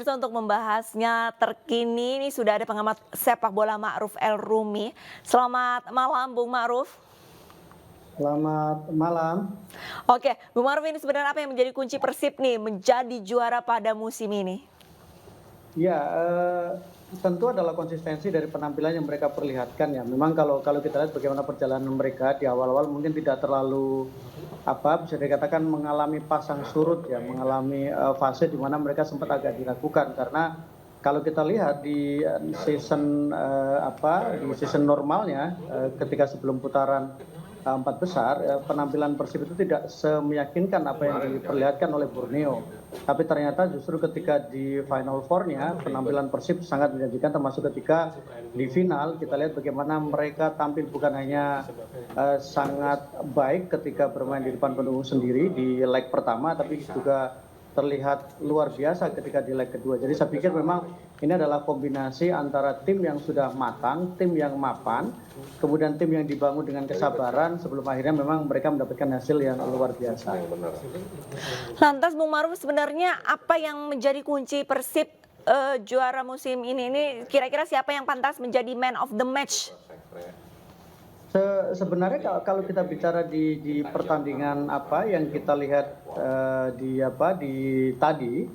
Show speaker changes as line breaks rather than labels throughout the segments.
pemirsa, untuk membahasnya terkini ini sudah ada pengamat sepak bola Ma'ruf El Rumi. Selamat malam Bung Ma'ruf.
Selamat malam.
Oke, Bung Ma'ruf, ini sebenarnya apa yang menjadi kunci Persib nih menjadi juara pada musim ini?
Ya, tentu adalah konsistensi dari penampilan yang mereka perlihatkan ya. Memang kalau kita lihat bagaimana perjalanan mereka di awal-awal mungkin tidak terlalu bisa dikatakan mengalami pasang surut ya, mengalami fase di mana mereka sempat agak diragukan karena kalau kita lihat di season di season normalnya ketika sebelum putaran empat besar, penampilan Persib itu tidak semeyakinkan apa yang diperlihatkan oleh Borneo. Tapi ternyata justru ketika di Final Four-nya penampilan Persib sangat menjanjikan, termasuk ketika di final kita lihat bagaimana mereka tampil bukan hanya sangat baik ketika bermain di depan pendukung sendiri di leg pertama, tapi juga terlihat luar biasa ketika di leg kedua. Jadi saya pikir memang ini adalah kombinasi antara tim yang sudah matang, tim yang mapan, kemudian tim yang dibangun dengan kesabaran sebelum akhirnya memang mereka mendapatkan hasil yang luar biasa.
Lantas Bung Ma'ruf, sebenarnya apa yang menjadi kunci Persib juara musim ini? Ini kira-kira siapa yang pantas menjadi man of the match?
Sebenarnya kalau kita bicara di pertandingan yang kita lihat tadi,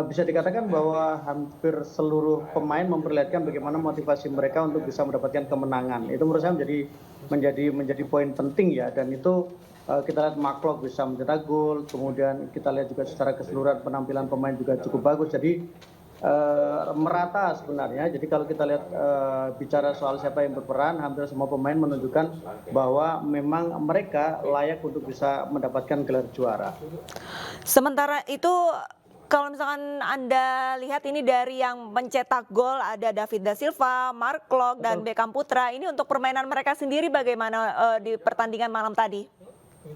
bisa dikatakan bahwa hampir seluruh pemain memperlihatkan bagaimana motivasi mereka untuk bisa mendapatkan kemenangan. Itu menurut saya menjadi poin penting ya, dan itu kita lihat McClough bisa mencetak gol, kemudian kita lihat juga secara keseluruhan penampilan pemain juga cukup bagus. Jadi merata sebenarnya. Jadi kalau kita lihat bicara soal siapa yang berperan, hampir semua pemain menunjukkan bahwa memang mereka layak untuk bisa mendapatkan gelar juara.
Sementara itu, kalau misalkan Anda lihat ini dari yang mencetak gol ada David da Silva, McClough, dan Beckham Putra. Ini untuk permainan mereka sendiri bagaimana di pertandingan malam tadi?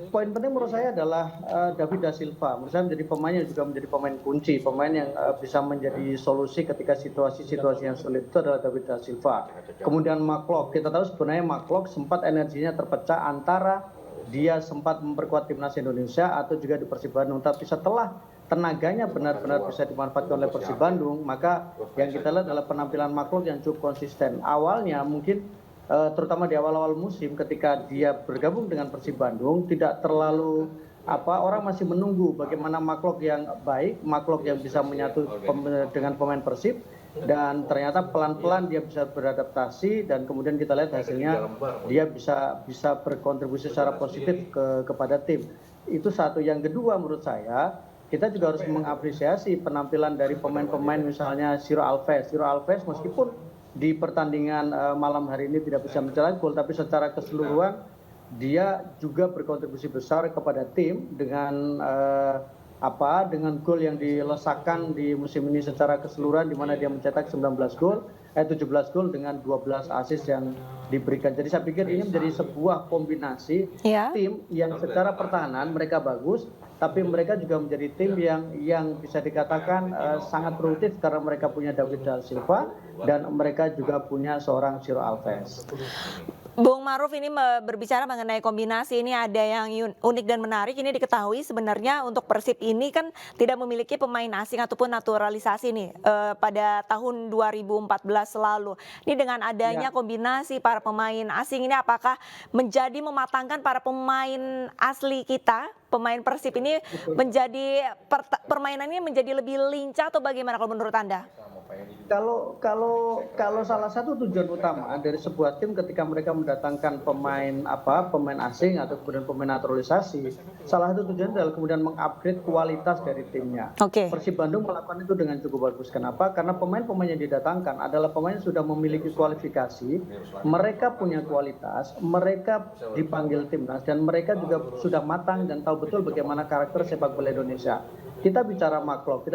Poin penting menurut saya adalah David da Silva. Menurut saya menjadi pemain yang juga menjadi pemain kunci, pemain yang bisa menjadi solusi ketika situasi-situasi yang sulit itu adalah David da Silva. Kemudian McClough, kita tahu sebenarnya McClough sempat energinya terpecah antara dia sempat memperkuat timnas Indonesia atau juga di Persib Bandung. Tapi setelah tenaganya benar-benar bisa dimanfaatkan oleh Persib Bandung, maka yang kita lihat adalah penampilan McClough yang cukup konsisten. Awalnya mungkin terutama di awal-awal musim ketika dia bergabung dengan Persib Bandung tidak terlalu orang masih menunggu bagaimana McClough yang baik, McClough yang bisa menyatu dengan pemain Persib, dan ternyata pelan-pelan dia bisa beradaptasi dan kemudian kita lihat hasilnya dia bisa berkontribusi secara positif kepada tim. Itu satu. Yang kedua menurut saya kita juga harus mengapresiasi penampilan dari pemain-pemain misalnya Ciro Alves. Ciro Alves meskipun di pertandingan malam hari ini tidak bisa mencetak gol, tapi secara keseluruhan dia juga berkontribusi besar kepada tim dengan gol yang dilesakan di musim ini secara keseluruhan, di mana dia mencetak 17 gol dengan 12 assist yang diberikan. Jadi saya pikir ini menjadi sebuah kombinasi tim yang secara pertahanan mereka bagus, tapi mereka juga menjadi tim yang bisa dikatakan sangat produktif karena mereka punya David da Silva dan mereka juga punya seorang Ciro Alves.
Bung Ma'ruf, ini berbicara mengenai kombinasi, ini ada yang unik dan menarik. Ini diketahui sebenarnya untuk Persib ini kan tidak memiliki pemain asing ataupun naturalisasi nih pada tahun 2014 lalu. Ini dengan adanya kombinasi para pemain asing ini apakah menjadi mematangkan para pemain asli kita, pemain Persib ini menjadi permainannya menjadi lebih lincah atau bagaimana kalau menurut Anda?
Kalau salah satu tujuan utama dari sebuah tim ketika mereka mendatangkan pemain asing atau kemudian pemain naturalisasi, salah satu tujuan adalah kemudian mengupgrade kualitas dari timnya. Persib Bandung melakukan itu dengan cukup bagus. Kenapa? Karena pemain-pemain yang didatangkan adalah pemain yang sudah memiliki kualifikasi, mereka punya kualitas, mereka dipanggil timnas dan mereka juga sudah matang dan tahu betul bagaimana karakter sepak bola Indonesia. Kita bicara McClough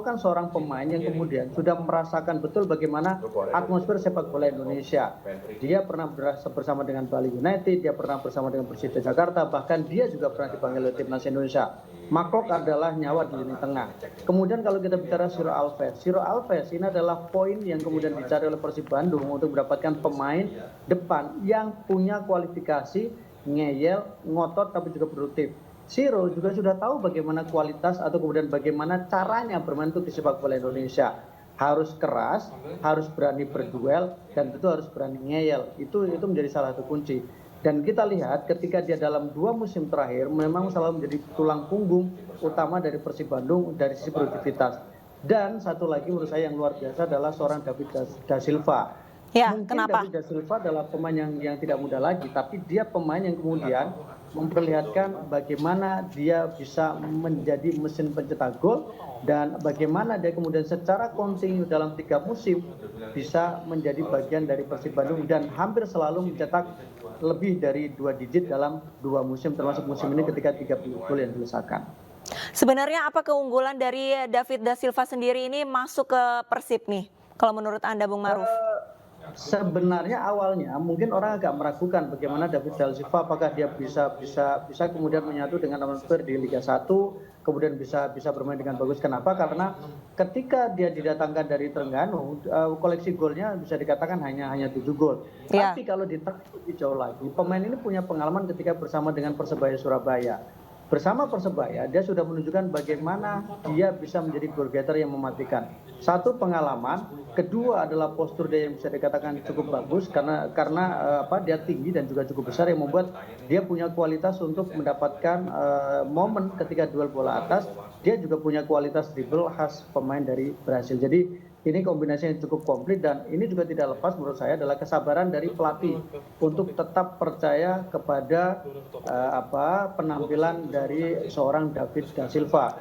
kan seorang pemain yang kemudian sudah merasakan betul bagaimana atmosfer sepak bola Indonesia. Dia pernah bersama dengan Bali United, dia pernah bersama dengan Persija Jakarta, bahkan dia juga pernah dipanggil oleh timnas Indonesia. McClough adalah nyawa di lini tengah. Kemudian kalau kita bicara Ciro Alves ini adalah poin yang kemudian dicari oleh Persib Bandung untuk mendapatkan pemain depan yang punya kualifikasi, ngeyel, ngotot tapi juga produktif. Siro juga sudah tahu bagaimana kualitas atau kemudian bagaimana caranya bermain untuk di sepak bola Indonesia. Harus keras, harus berani berduel, dan tentu harus berani ngeyel. Itu menjadi salah satu kunci. Dan kita lihat ketika dia dalam 2 musim terakhir memang selalu menjadi tulang punggung utama dari Persib Bandung dari sisi produktivitas. Dan satu lagi menurut saya yang luar biasa adalah seorang David da Silva.
Ya,
Mungkin
kenapa?
David da Silva adalah pemain yang tidak mudah lagi, tapi dia pemain yang kemudian memperlihatkan bagaimana dia bisa menjadi mesin pencetak gol dan bagaimana dia kemudian secara kontinu dalam 3 musim bisa menjadi bagian dari Persib Bandung dan hampir selalu mencetak lebih dari 2 digit dalam 2 musim, termasuk musim ini ketika 30 gol yang dilesakan.
Sebenarnya apa keunggulan dari David da Silva sendiri ini masuk ke Persib nih, kalau menurut Anda Bung Maruf?
Sebenarnya awalnya mungkin orang agak meragukan bagaimana David da Silva apakah dia bisa kemudian menyatu dengan atmosfer di Liga 1, kemudian bisa bermain dengan bagus. Kenapa? Karena ketika dia didatangkan dari Terengganu, koleksi golnya bisa dikatakan hanya 7 gol.
Ya.
Tapi kalau ditarik lebih jauh lagi, pemain ini punya pengalaman ketika bersama dengan Persebaya Surabaya. Bersama Persebaya, dia sudah menunjukkan bagaimana dia bisa menjadi goal getter yang mematikan. Satu, pengalaman, kedua adalah postur dia yang bisa dikatakan cukup bagus karena dia tinggi dan juga cukup besar yang membuat dia punya kualitas untuk mendapatkan momen ketika duel bola atas. Dia juga punya kualitas dribble khas pemain dari Brasil. Jadi ini kombinasi yang cukup komplit dan ini juga tidak lepas menurut saya adalah kesabaran dari pelatih untuk tetap percaya kepada penampilan dari seorang David da Silva.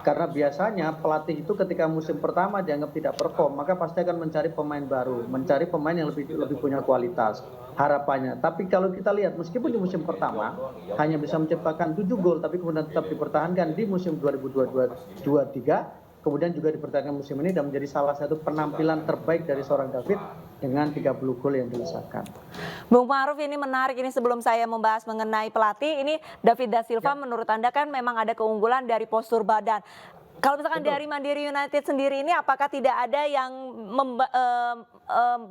Karena biasanya pelatih itu ketika musim pertama dianggap tidak perform, maka pasti akan mencari pemain baru, mencari pemain yang lebih punya kualitas. Harapannya. Tapi kalau kita lihat meskipun di musim pertama hanya bisa menciptakan 7 gol tapi kemudian tetap dipertahankan di musim 2022-23, kemudian juga dipertahankan musim ini dan menjadi salah satu penampilan terbaik dari seorang David dengan 30 gol yang dilesakan.
Bung Maruf, ini menarik, ini sebelum saya membahas mengenai pelatih, ini David da Silva menurut Anda kan memang ada keunggulan dari postur badan. Kalau misalkan dari Mandiri United sendiri ini apakah tidak ada yang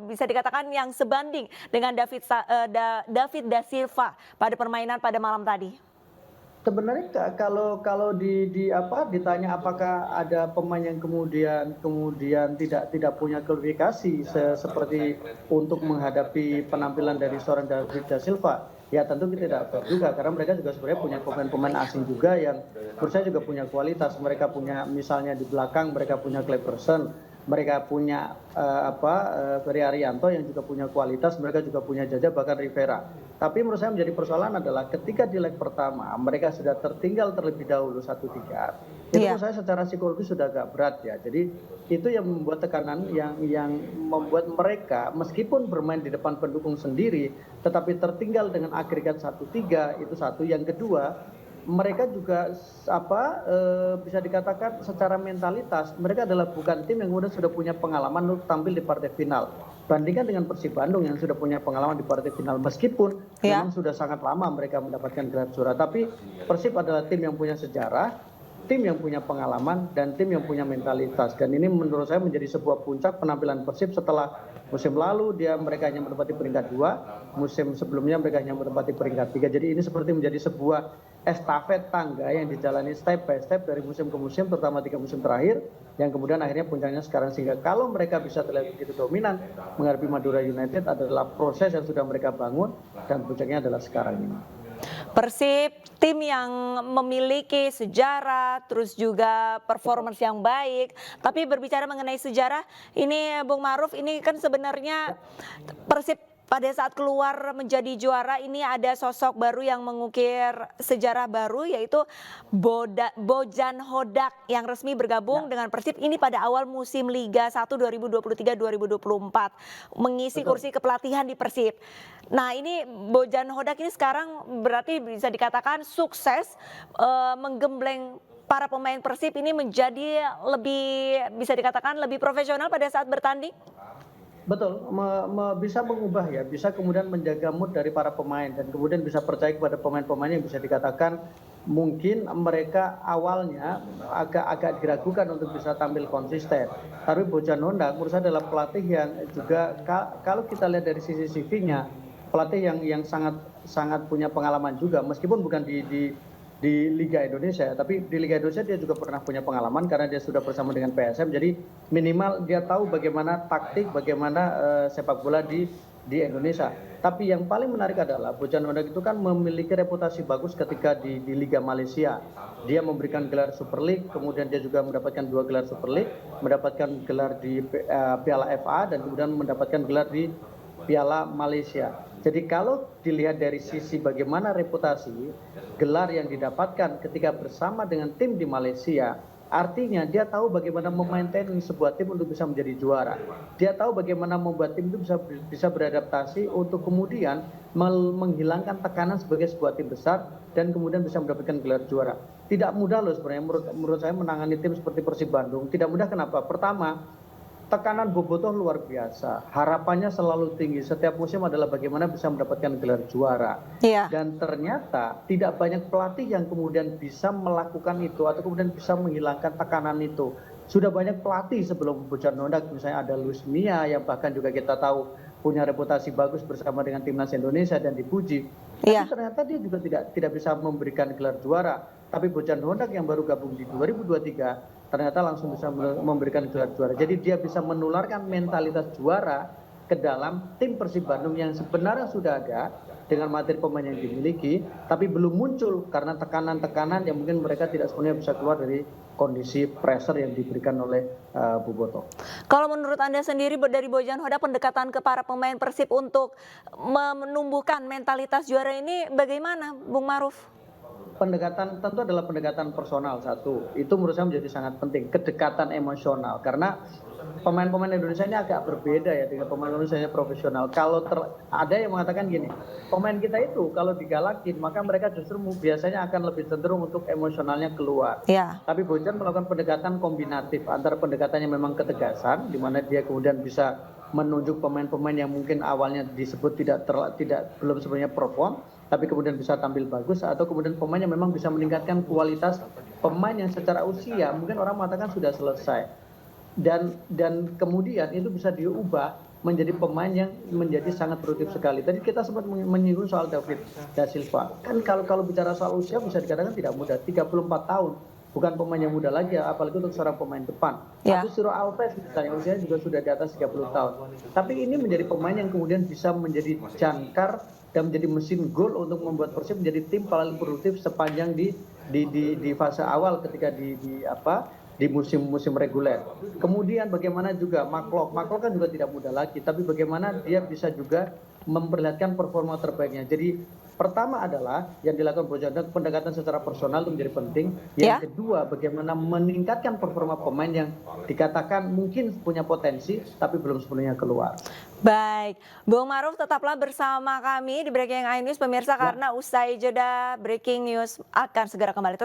bisa dikatakan yang sebanding dengan David da Silva pada permainan pada malam tadi?
Sebenarnya kalau ditanya apakah ada pemain yang kemudian tidak punya kualifikasi seperti untuk menghadapi penampilan dari seorang David da Silva, ya tentu kita tidak fair juga karena mereka juga sebenarnya punya pemain-pemain asing juga yang menurut saya juga punya kualitas. Mereka punya misalnya di belakang mereka punya Cleberson, mereka punya Ferry Arianto yang juga punya kualitas, mereka juga punya Jaja bahkan Rivera. Tapi menurut saya menjadi persoalan adalah ketika di leg pertama mereka sudah tertinggal terlebih dahulu 1-3. Itu menurut saya secara psikologis sudah agak berat ya. Jadi itu yang membuat tekanan yang membuat mereka meskipun bermain di depan pendukung sendiri tetapi tertinggal dengan agregat 1-3 itu satu. Yang kedua, mereka juga bisa dikatakan secara mentalitas mereka adalah bukan tim yang kemudian sudah punya pengalaman untuk tampil di partai final. Bandingkan dengan Persib Bandung yang sudah punya pengalaman di partai final meskipun memang sudah sangat lama mereka mendapatkan gelar juara, tapi Persib adalah tim yang punya sejarah, tim yang punya pengalaman dan tim yang punya mentalitas. Dan ini menurut saya menjadi sebuah puncak penampilan Persib setelah musim lalu mereka hanya menempati peringkat 2, musim sebelumnya mereka hanya menempati peringkat 3. Jadi ini seperti menjadi sebuah estafet tangga yang dijalani step by step dari musim ke musim, terutama 3 musim terakhir, yang kemudian akhirnya puncaknya sekarang. Sehingga kalau mereka bisa terlihat begitu dominan menghadapi Madura United adalah proses yang sudah mereka bangun dan puncaknya adalah sekarang ini.
Persib, tim yang memiliki sejarah, terus juga performance yang baik. Tapi berbicara mengenai sejarah, ini Bung Maruf, ini kan sebenarnya Persib pada saat keluar menjadi juara ini ada sosok baru yang mengukir sejarah baru, yaitu Bojan Hodak yang resmi bergabung dengan Persib ini pada awal musim Liga 1 2023-2024 mengisi kursi kepelatihan di Persib. Nah, ini Bojan Hodak ini sekarang berarti bisa dikatakan sukses menggembleng para pemain Persib ini menjadi lebih bisa dikatakan lebih profesional pada saat bertanding.
Betul, bisa mengubah ya, bisa kemudian menjaga mood dari para pemain dan kemudian bisa percaya kepada pemain-pemain yang bisa dikatakan mungkin mereka awalnya agak diragukan untuk bisa tampil konsisten. Tapi Bojan Hodak menurut saya adalah pelatih yang juga kalau kita lihat dari sisi CV-nya, pelatih yang sangat punya pengalaman juga, meskipun bukan di di Liga Indonesia, tapi di Liga Indonesia dia juga pernah punya pengalaman karena dia sudah bersama dengan PSM, jadi minimal dia tahu bagaimana taktik, bagaimana sepak bola di Indonesia. Tapi yang paling menarik adalah Bojan Hodak itu kan memiliki reputasi bagus ketika di Liga Malaysia. Dia memberikan gelar Super League, kemudian dia juga mendapatkan 2 gelar Super League, mendapatkan gelar di Piala FA dan kemudian mendapatkan gelar di Piala Malaysia. Jadi kalau dilihat dari sisi bagaimana reputasi, gelar yang didapatkan ketika bersama dengan tim di Malaysia, artinya dia tahu bagaimana memaintain sebuah tim untuk bisa menjadi juara. Dia tahu bagaimana membuat tim itu bisa beradaptasi untuk kemudian menghilangkan tekanan sebagai sebuah tim besar dan kemudian bisa mendapatkan gelar juara. Tidak mudah loh sebenarnya menurut saya menangani tim seperti Persib Bandung. Tidak mudah kenapa? Pertama, tekanan bobotoh luar biasa. Harapannya selalu tinggi. Setiap musim adalah bagaimana bisa mendapatkan gelar juara.
Iya.
Dan ternyata tidak banyak pelatih yang kemudian bisa melakukan itu atau kemudian bisa menghilangkan tekanan itu. Sudah banyak pelatih sebelum Bojan Hodak, misalnya ada Luis Mia yang bahkan juga kita tahu punya reputasi bagus bersama dengan timnas Indonesia dan dipuji.
Iya.
Tapi ternyata dia juga tidak bisa memberikan gelar juara. Tapi Bojan Hodak yang baru gabung di 2023 ternyata langsung bisa memberikan gelar juara. Jadi dia bisa menularkan mentalitas juara ke dalam tim Persib Bandung yang sebenarnya sudah ada dengan materi pemain yang dimiliki, tapi belum muncul karena tekanan-tekanan yang mungkin mereka tidak sepenuhnya bisa keluar dari kondisi pressure yang diberikan oleh Bobotoh.
Kalau menurut Anda sendiri dari Bojan Hodak, pendekatan ke para pemain Persib untuk menumbuhkan mentalitas juara ini bagaimana, Bung Maruf?
Pendekatan tentu adalah pendekatan personal satu. Itu menurut saya menjadi sangat penting, kedekatan emosional. Karena pemain-pemain Indonesia ini agak berbeda ya dengan pemain Indonesia profesional. Kalau ada yang mengatakan gini, pemain kita itu kalau digalakin maka mereka justru biasanya akan lebih cenderung untuk emosionalnya keluar.
Ya.
Tapi Bojan melakukan pendekatan kombinatif antara pendekatannya memang ketegasan, di mana dia kemudian bisa menunjuk pemain-pemain yang mungkin awalnya disebut belum sebenarnya perform, tapi kemudian bisa tampil bagus, atau kemudian pemain yang memang bisa meningkatkan kualitas pemain yang secara usia mungkin orang mengatakan sudah selesai, dan kemudian itu bisa diubah menjadi pemain yang menjadi sangat produktif sekali. Tadi kita sempat menyinggung soal David da Silva, kan kalau bicara soal usia bisa dikatakan tidak mudah, 34 tahun, bukan pemain yang muda lagi, apalagi untuk seorang pemain depan.
Ya.
Atau Ciro Alves misalnya usianya juga sudah di atas 30 tahun. Tapi ini menjadi pemain yang kemudian bisa menjadi jangkar dan menjadi mesin gol untuk membuat Persib menjadi tim paling produktif sepanjang di fase awal ketika di musim reguler. Kemudian bagaimana juga Maklok kan juga tidak mudah lagi, tapi bagaimana dia bisa juga memperlihatkan performa terbaiknya. Jadi pertama adalah yang dilakukan Bojan Hodak, pendekatan secara personal itu menjadi penting. Yang kedua, bagaimana meningkatkan performa pemain yang dikatakan mungkin punya potensi tapi belum sepenuhnya keluar.
Baik, Bung Maruf tetaplah bersama kami di Breaking News pemirsa, karena usai jeda Breaking News akan segera kembali.